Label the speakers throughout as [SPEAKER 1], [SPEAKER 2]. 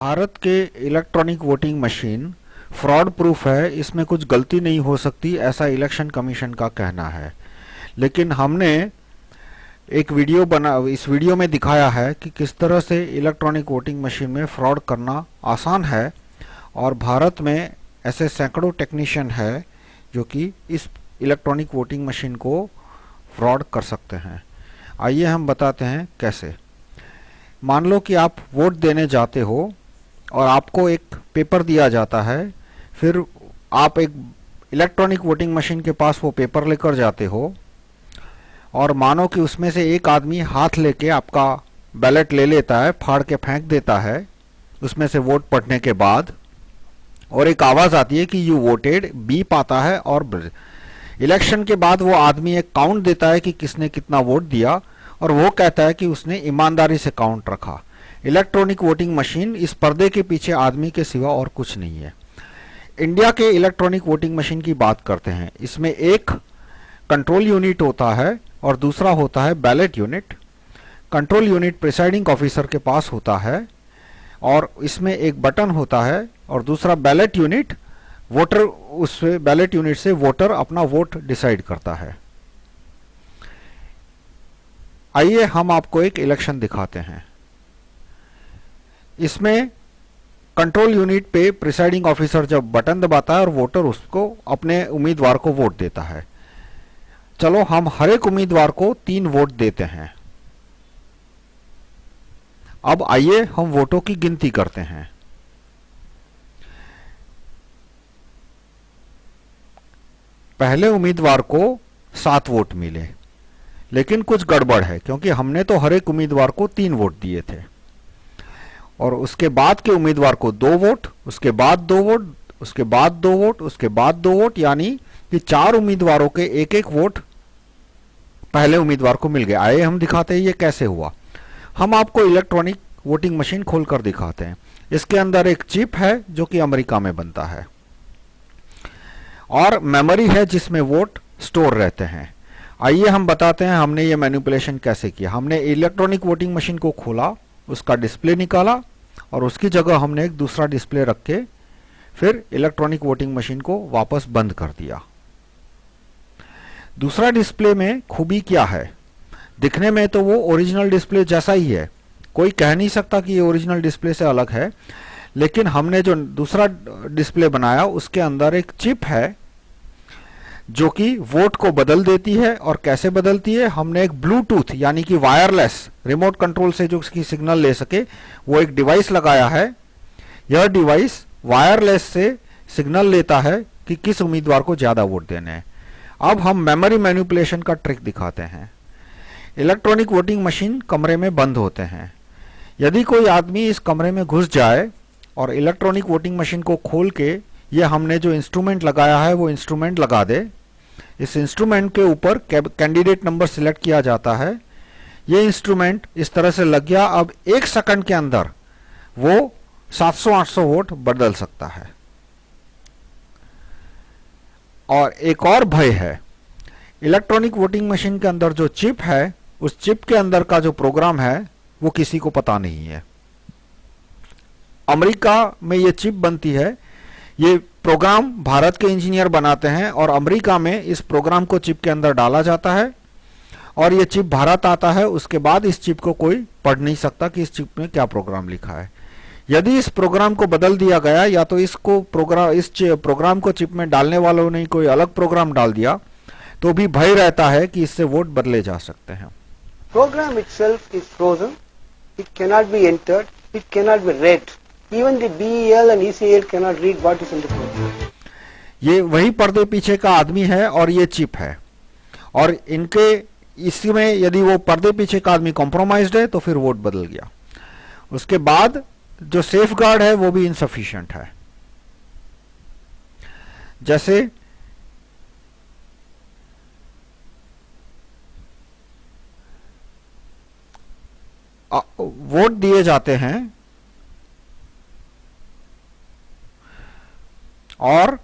[SPEAKER 1] भारत के electronic voting machine fraud proof है, इसमें कुछ गलती नहीं हो सकती, ऐसा इलेक्शन कमीशन का कहना है। लेकिन हमने इस वीडियो में दिखाया है कि किस तरह से इलेक्ट्रॉनिक वोटिंग मशीन में फ्रॉड करना आसान है। और भारत में ऐसे सैकड़ों टेक्नीशियन है जो कि इस इलेक्ट्रॉनिक वोटिंग मशीन को फ्रॉड कर सकते हैं। आइए हम बताते हैं कैसे। मान लो कि आप वोट देने जाते हो और आपको एक पेपर दिया जाता है, फिर आप एक इलेक्ट्रॉनिक वोटिंग मशीन के पास वो पेपर लेकर जाते हो और मानो कि उसमें से एक आदमी हाथ लेके आपका बैलेट ले लेता है, फाड़ के फेंक देता है उसमें से वोट पड़ने के बाद, और एक आवाज आती है कि यू वोटेड, बीप आता है और इलेक्शन के बाद वो आदमी एक काउंट देता है कि किसने कितना वोट दिया और वो कहता है कि उसने ईमानदारी से काउंट रखा। इलेक्ट्रॉनिक वोटिंग मशीन इस पर्दे के पीछे आदमी के सिवा और कुछ नहीं है। इंडिया के इलेक्ट्रॉनिक वोटिंग मशीन की बात करते हैं। इसमें एक कंट्रोल यूनिट होता है और दूसरा होता है ballot unit. Control unit presiding officer के पास होता है और इसमें एक बटन होता है, और दूसरा बैलेट यूनिट वोटर, उस बैलेट यूनिट से वोटर अपना वोट डिसाइड करता है। आइए हम आपको एक इलेक्शन दिखाते हैं। इसमें कंट्रोल यूनिट पे प्रिसाइडिंग ऑफिसर जब बटन दबाता है और वोटर उसको अपने उम्मीदवार को वोट देता है। चलो हम हर एक उम्मीदवार को 3 वोट देते हैं। अब आइए हम वोटों की गिनती करते हैं। पहले उम्मीदवार को 7 वोट मिले, लेकिन कुछ गड़बड़ है क्योंकि हमने तो हर एक उम्मीदवार को 3 वोट दिए थे। और उसके बाद के उम्मीदवार को 2 वोट, उसके बाद 2 वोट, उसके बाद 2 वोट, उसके बाद 2 वोट, यानी कि 4 उम्मीदवारों के एक एक वोट पहले उम्मीदवार को मिल गए। आइए हम दिखाते हैं ये कैसे हुआ। हम आपको इलेक्ट्रॉनिक वोटिंग मशीन खोलकर दिखाते हैं। इसके अंदर एक चिप है जो कि अमेरिका में बनता है और मेमोरी है जिसमें वोट स्टोर रहते हैं। आइए हम बताते हैं हमने ये मैनिपुलेशन कैसे किया। हमने इलेक्ट्रॉनिक वोटिंग मशीन को खोला, उसका डिस्प्ले निकाला और उसकी जगह हमने एक दूसरा डिस्प्ले रख के फिर इलेक्ट्रॉनिक वोटिंग मशीन को वापस बंद कर दिया। दूसरा डिस्प्ले में खूबी क्या है, दिखने में तो वो ओरिजिनल डिस्प्ले जैसा ही है, कोई कह नहीं सकता कि ये ओरिजिनल डिस्प्ले से अलग है। लेकिन हमने जो दूसरा डिस्प्ले बनाया उसके अंदर एक चिप है जो कि वोट को बदल देती है। और कैसे बदलती है, हमने एक ब्लूटूथ यानी कि वायरलेस रिमोट कंट्रोल से जो उसकी सिग्नल ले सके वो एक डिवाइस लगाया है। यह डिवाइस वायरलेस से सिग्नल लेता है कि किस उम्मीदवार को ज्यादा वोट देने हैं। अब हम मेमोरी मैनिपुलेशन का ट्रिक दिखाते हैं। इलेक्ट्रॉनिक वोटिंग मशीन कमरे में बंद होते हैं। यदि कोई आदमी इस कमरे में घुस जाए और इलेक्ट्रॉनिक वोटिंग मशीन को खोल के ये हमने जो इंस्ट्रूमेंट लगाया है वो इंस्ट्रूमेंट लगा दे, इस इंस्ट्रूमेंट के ऊपर कैंडिडेट नंबर सिलेक्ट किया जाता है। ये इंस्ट्रूमेंट इस तरह से लग गया। अब 1 सेकंड के अंदर वो 700-800 वोट बदल सकता है। और एक और भय है, इलेक्ट्रॉनिक वोटिंग मशीन के अंदर जो चिप है, उस चिप के अंदर का जो प्रोग्राम है वो किसी को पता नहीं है। अमेरिका में ये चिप बनती है, ये प्रोग्राम भारत के इंजीनियर बनाते हैं और अमेरिका में इस प्रोग्राम को चिप के अंदर डाला जाता है और ये चिप भारत आता है। उसके बाद इस चिप को कोई पढ़ नहीं सकता कि इस चिप में क्या प्रोग्राम लिखा है। यदि इस प्रोग्राम को बदल दिया गया या तो इस प्रोग्राम को चिप में डालने वालों ने कोई अलग प्रोग्राम डाल दिया तो भी भय रहता है कि इससे वोट बदले जा सकते हैं।
[SPEAKER 2] Program itself is frozen. It cannot be entered. It cannot be read. Even the BEL and ECL cannot read what is in the program.
[SPEAKER 1] ये वही पर्दे पीछे का आदमी है और ये चिप है, और इनके इसमें यदि वो पर्दे पीछे का आदमी कॉम्प्रोमाइज्ड है तो फिर वोट बदल गया। उसके बाद जो सेफ गार्ड है वो भी इनसफिशिएंट है। जैसे वोट दिए जाते हैं और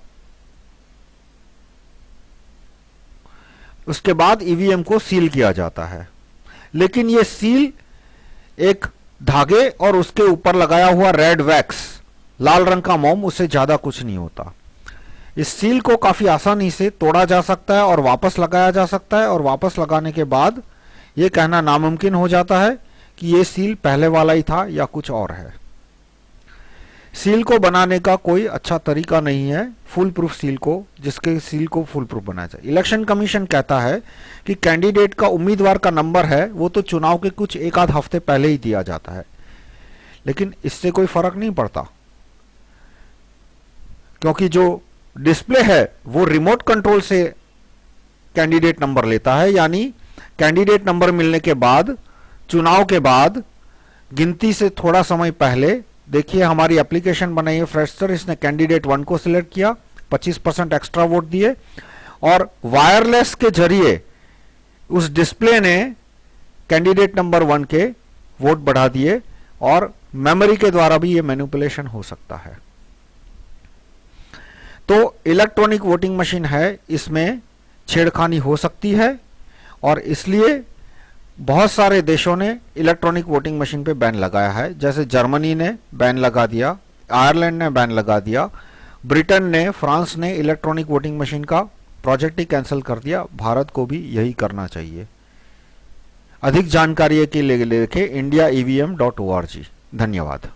[SPEAKER 1] उसके बाद ईवीएम को सील किया जाता है, लेकिन ये सील एक धागे और उसके ऊपर लगाया हुआ रेड वैक्स, लाल रंग का मोम, उससे ज्यादा कुछ नहीं होता। इस सील को काफी आसानी से तोड़ा जा सकता है और वापस लगाया जा सकता है, और वापस लगाने के बाद यह कहना नामुमकिन हो जाता है कि यह सील पहले वाला ही था या कुछ और है। सील को बनाने का कोई अच्छा तरीका नहीं है फुल प्रूफ सील को, जिसके सील को फुल प्रूफ बनाया जाए। इलेक्शन कमीशन कहता है कि कैंडिडेट का उम्मीदवार का नंबर है वो तो चुनाव के कुछ एक आध हफ्ते पहले ही दिया जाता है, लेकिन इससे कोई फर्क नहीं पड़ता, क्योंकि जो डिस्प्ले है वो रिमोट कंट्रोल से कैंडिडेट नंबर लेता है। यानी कैंडिडेट नंबर मिलने के बाद, चुनाव के बाद, गिनती से थोड़ा समय पहले, देखिए हमारी एप्लीकेशन बनाई है फ्रेशर, इसने कैंडिडेट 1 को सिलेक्ट किया, 25% एक्स्ट्रा वोट दिए, और वायरलेस के जरिए उस डिस्प्ले ने कैंडिडेट नंबर 1 के वोट बढ़ा दिए, और मेमोरी के द्वारा भी ये मैनिपुलेशन हो सकता है। तो इलेक्ट्रॉनिक वोटिंग मशीन है, इसमें छेड़खानी हो सकती है, और इसलिए बहुत सारे देशों ने इलेक्ट्रॉनिक वोटिंग मशीन पे बैन लगाया है। जैसे जर्मनी ने बैन लगा दिया, आयरलैंड ने बैन लगा दिया, ब्रिटेन ने, फ्रांस ने इलेक्ट्रॉनिक वोटिंग मशीन का प्रोजेक्ट ही कैंसिल कर दिया। भारत को भी यही करना चाहिए। अधिक जानकारी के लिए देखें indiaevm.org। धन्यवाद।